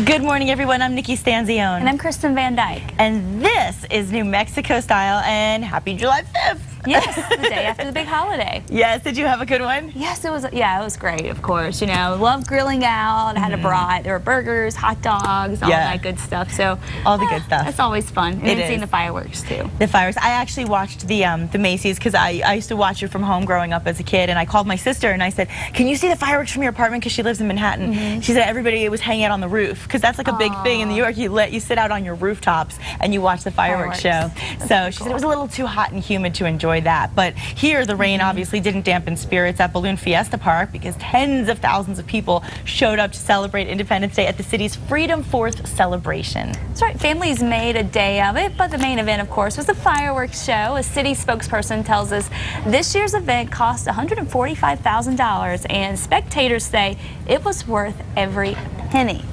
Good morning, everyone. I'm Nikki Stanzione. And I'm Kristen Van Dyke. And this is New Mexico Style, and happy July 5th. Yes, the day after the big holiday. Yes, did you have a good one? Yes, it was great, of course. You know, love grilling out. I had a brat. There were burgers, hot dogs, all that good stuff. So all the good stuff. It's always fun. And seeing the fireworks too. The fireworks. I actually watched the Macy's because I used to watch it from home growing up as a kid, and I called my sister and I said, "Can you see the fireworks from your apartment?" Because she lives in Manhattan. She said everybody was hanging out on the roof because that's like a big thing in New York. You sit out on your rooftops and you watch the fireworks show. So she said it was a little too hot and humid to enjoy that, but here the rain obviously didn't dampen spirits at Balloon Fiesta Park because tens of thousands of people showed up to celebrate Independence Day at the city's Freedom 4th celebration. That's right. Families made a day of it, but the main event, of course, was the fireworks show. A city spokesperson tells us this year's event cost $145,000, and spectators say it was worth every penny.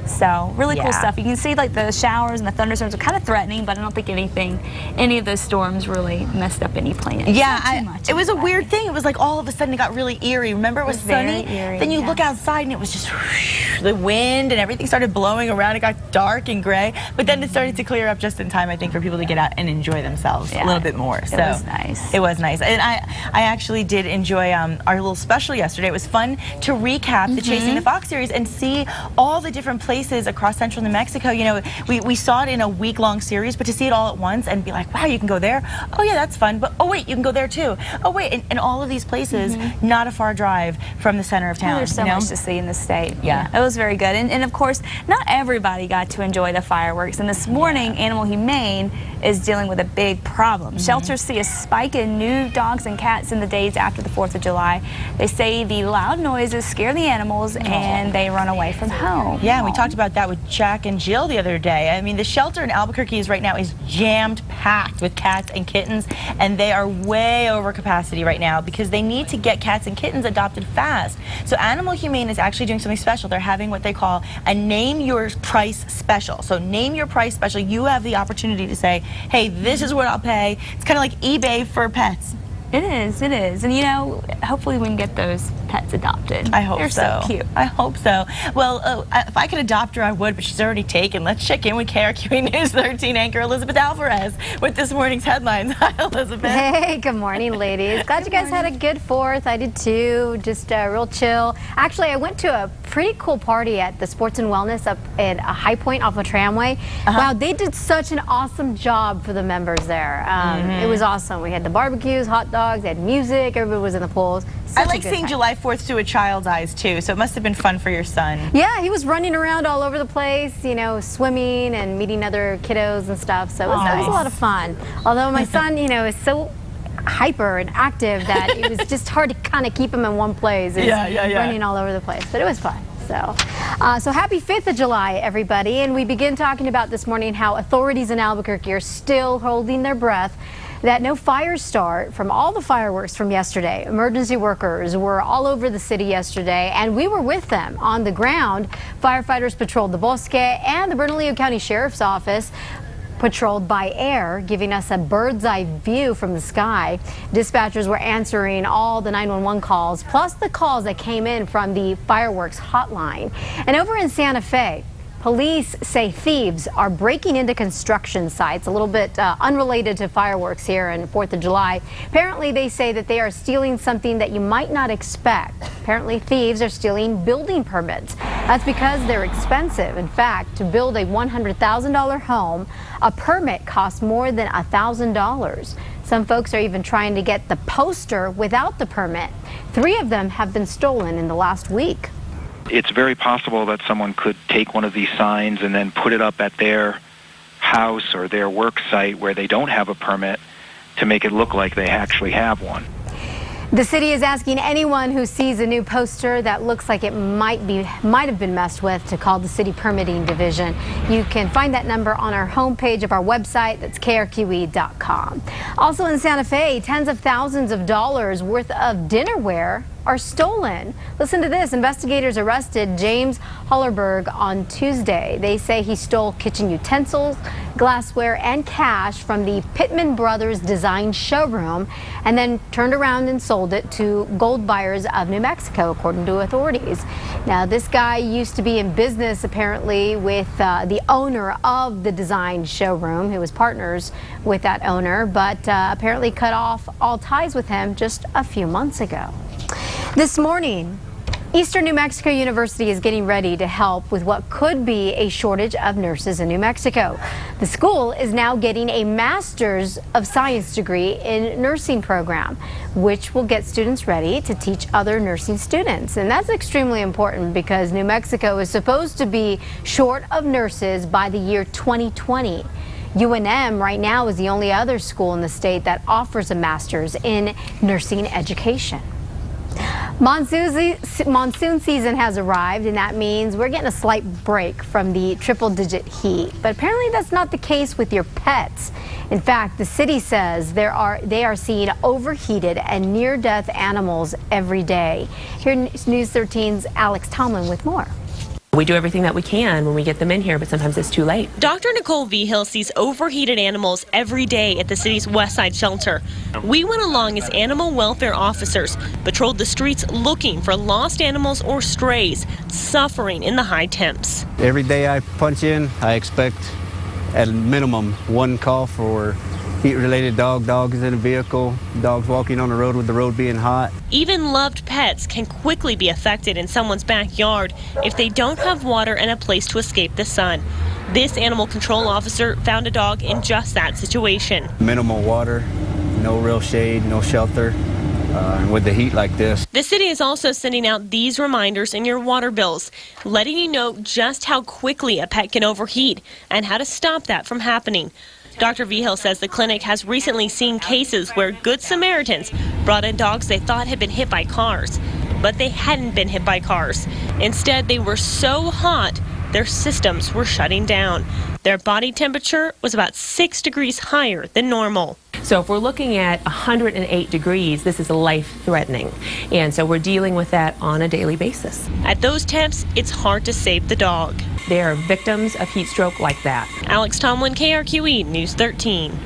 So really cool stuff. You can see like the showers and the thunderstorms are kind of threatening, but I don't think any of those storms really messed up any plans. Yeah, it was a weird thing. It was like all of a sudden it got really eerie. Remember, it was sunny. Eerie, then you look outside and it was just whoosh, the wind and everything started blowing around. It got dark and gray, but then it started to clear up just in time, I think, for people to get out and enjoy themselves a little bit more. So it was nice. It was nice, and I actually did enjoy our little special yesterday. It was fun to recap the Chasing the Fox series and see all the different places across central New Mexico. You know, we saw it in a week-long series, but to see it all at once and be like, wow, you can go there. Oh yeah, that's fun. But oh wait, you can go there too. Oh wait, and all of these places, not a far drive from the center of town. There's so much to see in the state. Yeah, it was very good. And of course, not everybody got to enjoy the fireworks. And this morning, Animal Humane is dealing with a big problem. Shelters see a spike in new dogs and cats in the days after the 4th of July. They say the loud noises scare the animals and they run away from home. Yeah, we talked about that with Jack and Jill the other day. I mean, the shelter in Albuquerque right now is jammed packed with cats and kittens, and they are way over capacity right now because they need to get cats and kittens adopted fast. So Animal Humane is actually doing something special. They're having what they call a name your price special. So name your price special. You have the opportunity to say, hey, this is what I'll pay. It's kind of like eBay for pets. It is. And you know, hopefully we can get those pets adopted. I hope They're so cute. I hope so. Well, if I could adopt her, I would, but she's already taken. Let's check in with KRQE News 13 anchor Elizabeth Alvarez with this morning's headlines. Hi, Elizabeth. Hey, good morning, ladies. Glad you guys had a good 4th. I did too. Just real chill. Actually, I went to a pretty cool party at the Sports and Wellness up at High Point off of Tramway. Wow, they did such an awesome job for the members there. It was awesome. We had the barbecues, hot dogs, they had music, everybody was in the pools. I like seeing July 4th through a child's eyes too, so it must have been fun for your son. Yeah, he was running around all over the place, you know, swimming and meeting other kiddos and stuff, so it was a lot of fun. Although my son, you know, is so hyper and active that it was just hard to kind of keep him in one place. Running all over the place, but it was fun. So happy 5th of July, everybody. And we begin talking about this morning how authorities in Albuquerque are still holding their breath that no fires start from all the fireworks from yesterday. Emergency workers were all over the city yesterday, and we were with them on the ground. Firefighters patrolled the Bosque, and the Bernalillo County Sheriff's Office patrolled by air, giving us a bird's eye view from the sky. Dispatchers were answering all the 911 calls, plus the calls that came in from the fireworks hotline. And over in Santa Fe, police say thieves are breaking into construction sites, a little bit unrelated to fireworks here on 4th of July. Apparently, they say that they are stealing something that you might not expect. Apparently, thieves are stealing building permits. That's because they're expensive. In fact, to build a $100,000 home, a permit costs more than $1,000. Some folks are even trying to get the poster without the permit. 3 of them have been stolen in the last week. It's very possible that someone could take one of these signs and then put it up at their house or their work site where they don't have a permit to make it look like they actually have one. The city is asking anyone who sees a new poster that looks like it might have been messed with to call the city permitting division. You can find that number on our homepage of our website. That's KRQE.com. Also in Santa Fe, tens of thousands of dollars worth of dinnerware are stolen. Listen to this. Investigators arrested James Hollerberg on Tuesday. They say he stole kitchen utensils, glassware, and cash from the Pittman Brothers Design showroom and then turned around and sold it to gold buyers of New Mexico, according to authorities. Now, this guy used to be in business apparently with the owner of the design showroom, who was partners with that owner, but apparently cut off all ties with him just a few months ago. This morning, Eastern New Mexico University is getting ready to help with what could be a shortage of nurses in New Mexico. The school is now getting a Master's of Science degree in nursing program, which will get students ready to teach other nursing students. And that's extremely important because New Mexico is supposed to be short of nurses by the year 2020. UNM right now is the only other school in the state that offers a master's in nursing education. Monsoon season has arrived, and that means we're getting a slight break from the triple-digit heat. But apparently that's not the case with your pets. In fact, the city says they are seeing overheated and near-death animals every day. Here's News 13's Alex Tomlin with more. We do everything that we can when we get them in here, but sometimes it's too late. Dr. Nicole Vigil sees overheated animals every day at the city's Westside shelter. We went along as animal welfare officers, patrolled the streets looking for lost animals or strays suffering in the high temps. Every day I punch in, I expect at minimum one call for heat-related dogs in a vehicle, dogs walking on the road with the road being hot. Even loved pets can quickly be affected in someone's backyard if they don't have water and a place to escape the sun. This animal control officer found a dog in just that situation. Minimal water, no real shade, no shelter. With the heat like this. The city is also sending out these reminders in your water bills, letting you know just how quickly a pet can overheat and how to stop that from happening. Dr. Vigil says the clinic has recently seen cases where Good Samaritans brought in dogs they thought had been hit by cars, but they hadn't been hit by cars. Instead, they were so hot, their systems were shutting down. Their body temperature was about 6 degrees higher than normal. So if we're looking at 108 degrees, this is life-threatening. And so we're dealing with that on a daily basis. At those temps, it's hard to save the dog. They are victims of heat stroke like that. Alex Tomlin, KRQE News 13.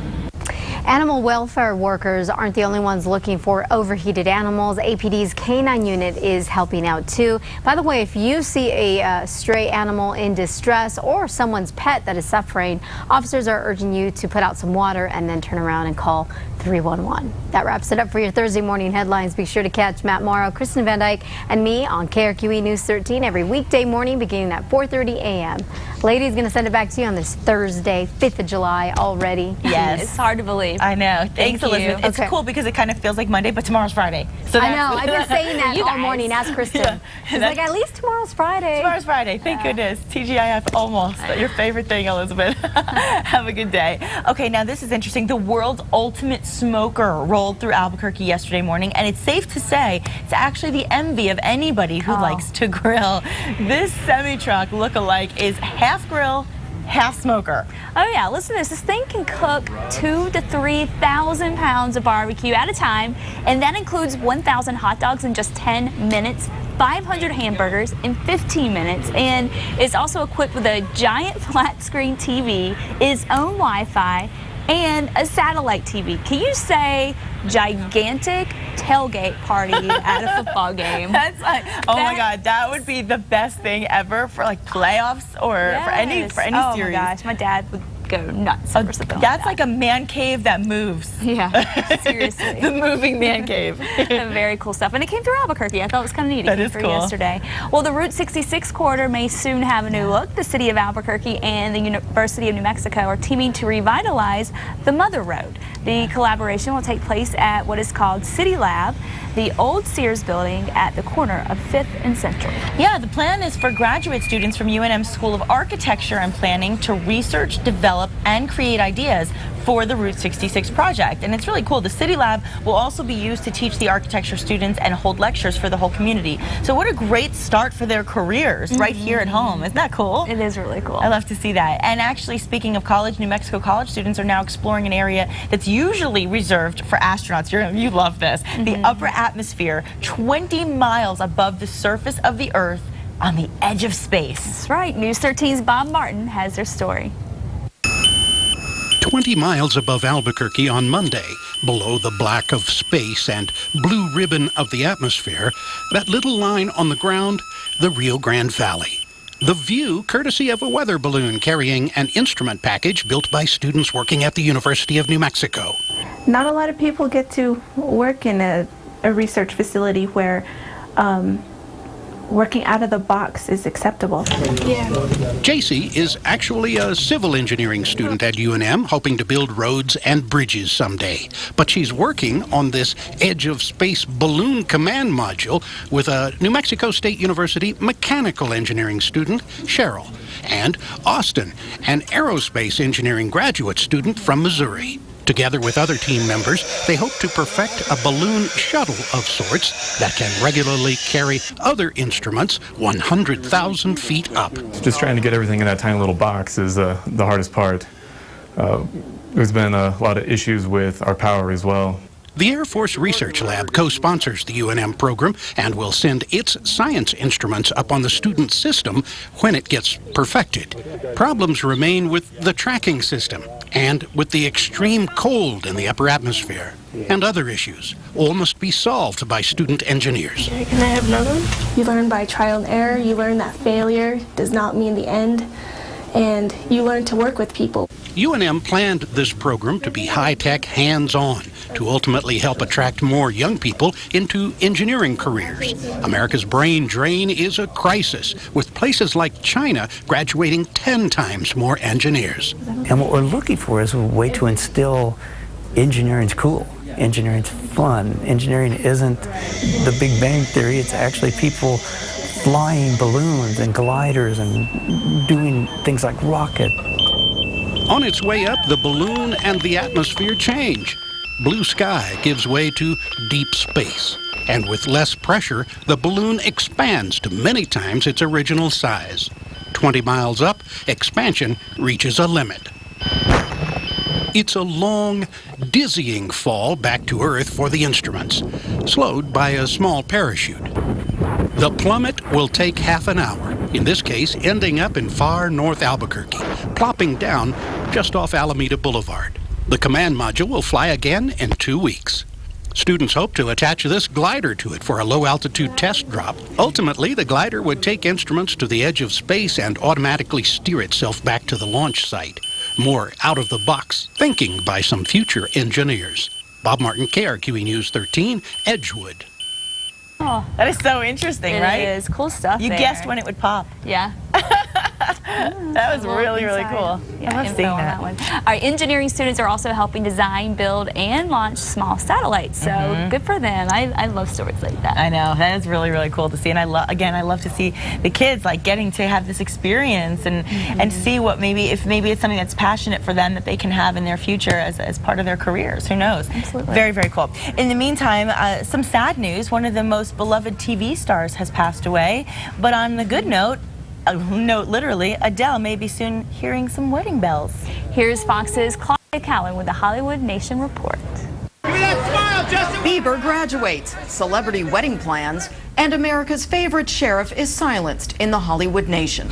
Animal welfare workers aren't the only ones looking for overheated animals. APD's K9 unit is helping out too. By the way, if you see a stray animal in distress or someone's pet that is suffering, officers are urging you to put out some water and then turn around and call 311. That wraps it up for your Thursday morning headlines. Be sure to catch Matt Morrow, Kristen Van Dyke, and me on KRQE News 13 every weekday morning beginning at 4:30 a.m. Ladies, going to send it back to you on this Thursday, 5th of July already. Yes. It's hard to believe. I know. Thanks, Thank you. Elizabeth. It's Okay. cool because it kind of feels like Monday, but tomorrow's Friday. So I know. I've been saying that You all guys. morning. Ask Kristen. Yeah. She's like, at least tomorrow's Friday. Tomorrow's Friday. Thank goodness. TGIF almost. Your favorite thing, Elizabeth. Have a good day. Okay, now this is interesting. The world's ultimate smoker rolled through Albuquerque yesterday morning, and it's safe to say it's actually the envy of anybody who likes to grill. This semi-truck look-alike is half grill, half smoker. Oh yeah, listen to this. This thing can cook 2,000 to 3,000 pounds of barbecue at a time, and that includes 1,000 hot dogs in just 10 minutes, 500 hamburgers in 15 minutes, and it's also equipped with a giant flat screen TV, its own Wi-Fi, and a satellite TV. Can you say gigantic tailgate party at a football game? That's like, oh my God, that would be the best thing ever for like playoffs or for any Yes. series. Oh my gosh, my dad would go nuts over something That's like like a man cave that moves. that. Yeah, seriously. The moving man cave. Very cool stuff. And it came through Albuquerque. I thought it was kind of neat. It That came is through cool. yesterday. Well, the Route 66 corridor may soon have a new look. The city of Albuquerque and the University of New Mexico are teaming to revitalize the Mother Road. The collaboration will take place at what is called City Lab, the old Sears building at the corner of 5th and Central. Yeah, the plan is for graduate students from UNM School of Architecture and Planning to research, develop, and create ideas for the Route 66 project. And it's really cool. The City Lab will also be used to teach the architecture students and hold lectures for the whole community. So what a great start for their careers right here at home. Isn't that cool? It is really cool. I love to see that. And actually, speaking of college, New Mexico college students are now exploring an area that's usually reserved for astronauts. You love this. The upper atmosphere, 20 miles above the surface of the Earth on the edge of space. That's right. News 13's Bob Martin has their story. 20 miles above Albuquerque on Monday, below the black of space and blue ribbon of the atmosphere, that little line on the ground, the Rio Grande Valley. The view courtesy of a weather balloon carrying an instrument package built by students working at the University of New Mexico. Not a lot of people get to work in a research facility where working out of the box is acceptable. JC is actually a civil engineering student at UNM, hoping to build roads and bridges someday. But she's working on this edge of space balloon command module with a New Mexico State University mechanical engineering student, Cheryl, and Austin, an aerospace engineering graduate student from Missouri. Together with other team members, they hope to perfect a balloon shuttle of sorts that can regularly carry other instruments 100,000 feet up. Just trying to get everything in that tiny little box is the hardest part. There's been a lot of issues with our power as well. The Air Force Research Lab co-sponsors the UNM program and will send its science instruments up on the student system when it gets perfected. Problems remain with the tracking system and with the extreme cold in the upper atmosphere and other issues. All must be solved by student engineers. Can I have another one? You learn by trial and error. You learn that failure does not mean the end. And you learn to work with people. UNM planned this program to be high-tech, hands-on, to ultimately help attract more young people into engineering careers. America's brain drain is a crisis, with places like China graduating 10 times more engineers. And what we're looking for is a way to instill engineering's cool. Engineering's fun. Engineering isn't the Big Bang Theory. It's actually people flying balloons and gliders and doing things like rocket. On its way up, the balloon and the atmosphere change. Blue sky gives way to deep space. And with less pressure, the balloon expands to many times its original size. 20 miles up, expansion reaches a limit. It's a long, dizzying fall back to Earth for the instruments, slowed by a small parachute. The plummet will take half an hour, in this case ending up in far north Albuquerque, plopping down just off Alameda Boulevard. The command module will fly again in 2 weeks. Students hope to attach this glider to it for a low-altitude test drop. Ultimately, the glider would take instruments to the edge of space and automatically steer itself back to the launch site. More out-of-the-box thinking by some future engineers. Bob Martin, KRQE News 13, Edgewood. Oh, that is so interesting, right? It is. Cool stuff. You guessed when it would pop. Yeah. That was really, really cool. Yeah, I love seeing that. One. All right, engineering students are also helping design, build, and launch small satellites. So good for them. I love stories like that. I know. That is really, really cool to see. And I love to see the kids like getting to have this experience and see what maybe it's something that's passionate for them that they can have in their future as part of their careers. Who knows? Absolutely. Very, very cool. In the meantime, some sad news. One of the most beloved TV stars has passed away. But on the good note, literally, Adele may be soon hearing some wedding bells. Here's Fox's Claudia Cowan with the Hollywood Nation Report. Bieber graduates, celebrity wedding plans, and America's favorite sheriff is silenced in the Hollywood Nation.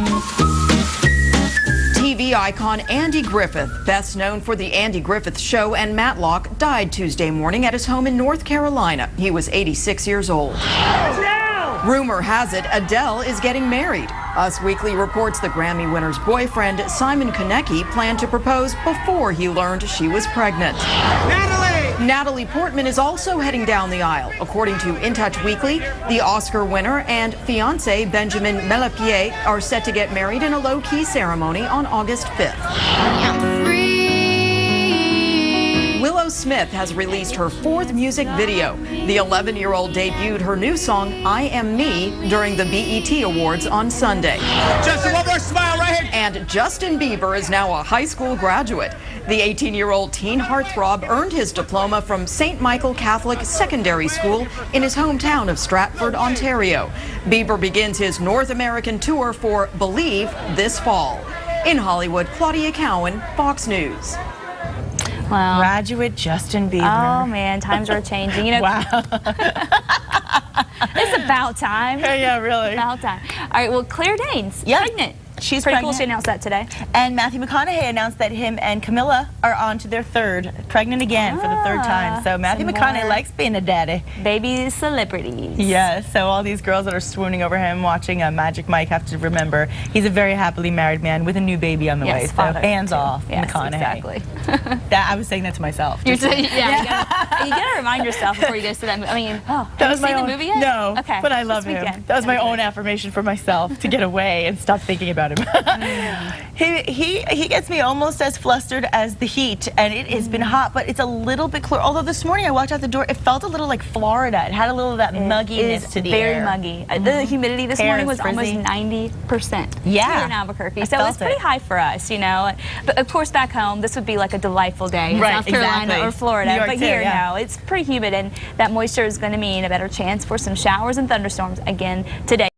TV icon Andy Griffith, best known for The Andy Griffith Show and Matlock, died Tuesday morning at his home in North Carolina. He was 86 years old. Rumor has it Adele is getting married. Us Weekly reports the Grammy winner's boyfriend, Simon Konecki, planned to propose before he learned she was pregnant. Natalie Portman is also heading down the aisle. According to In Touch Weekly, the Oscar winner and fiance Benjamin Millepied are set to get married in a low-key ceremony on August 5th. Willow Smith has released her 4th music video. The 11-year-old debuted her new song, I Am Me, during the BET Awards on Sunday. Justin, one more smile right here. And Justin Bieber is now a high school graduate. The 18-year-old teen heartthrob earned his diploma from St. Michael Catholic Secondary School in his hometown of Stratford, Ontario. Bieber begins his North American tour for Believe this fall. In Hollywood, Claudia Cowan, Fox News. Wow. Graduate Justin Bieber. Oh, man, times are changing. You know, Wow. it's about time. Yeah, really. About time. All right, well, Claire Danes, pregnant. She's pretty pregnant. cool. She announced that today. And Matthew McConaughey announced that him and Camilla are on to their third, pregnant again for the third time. So Matthew McConaughey likes being a daddy. Baby celebrities. Yeah, so all these girls that are swooning over him watching Magic Mike have to remember he's a very happily married man with a new baby on the way. So hands off, McConaughey. Exactly. I was saying that to myself. You're saying, yeah, you gotta remind yourself before you go to that movie. I mean, that was have you my seen own, the movie yet? No, okay. but I love him. That was my own affirmation for myself to get away and stop thinking about him. He gets me almost as flustered as the heat, and it has been hot, but it's a little bit clear. Although this morning I walked out the door, it felt a little like Florida. It had a little of that mugginess to the air. Very muggy. The humidity this morning was almost 90%. Yeah. Here in Albuquerque. So it's pretty high for us, you know. But of course back home, this would be like a delightful day in South Carolina or Florida. But here, no, it's pretty humid, and that moisture is going to mean a better chance for some showers and thunderstorms again today.